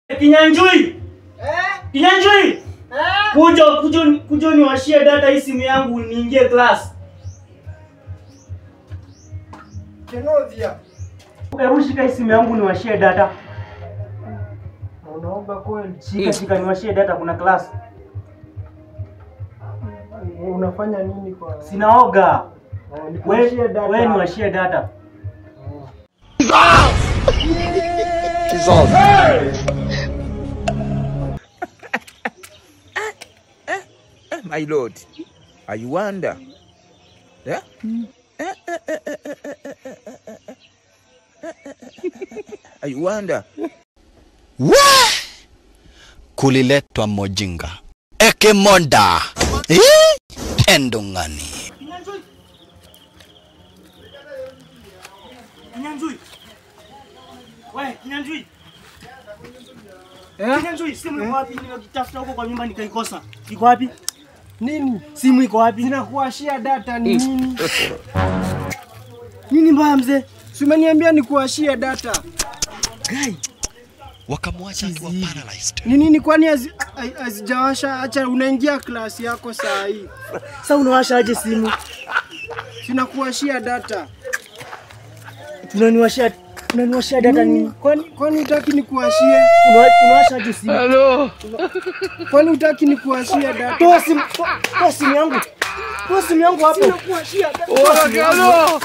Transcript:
Kinyanjui. Kinyanjui. Kujo niwashie data hii simu yangu niingie class. Kenovia. Hebu shika hii simu yangu niwashie data. Unaomba kweli? Shika niwashie data, kuna class. Unafanya nini kwa? Sinaoga. Wewe niwashie data. My Lord, I wonder. Yeah? I wonder. Kuliletwa mojinga eke monda endongani. Kinyanjui. Wewe Kinyanjui. Kinyanjui, simu iko wapi? Nimekitafuta huko kwa nyumba nikaikosa. Iko wapi? Nini? Simu iko wapi? Sinakuashia data ni nini? Nini mbaya mzee? Si umeniambia nikuashie data. Guy, Wakamwacha akiwa paralyzed. Ni nini kwani azijawasha? Acha unaingia class yako saa hii. sasa unawasha aje simu? Sinakuashia data. Unaniwashia data nini? Kwani utaki nikuashie? Unawasha aje simu? Hello. Kwani utaki nikuashie data? Toa simu yangu. Toa simu yangu hapo. Sinakuashia data. Oh, hello.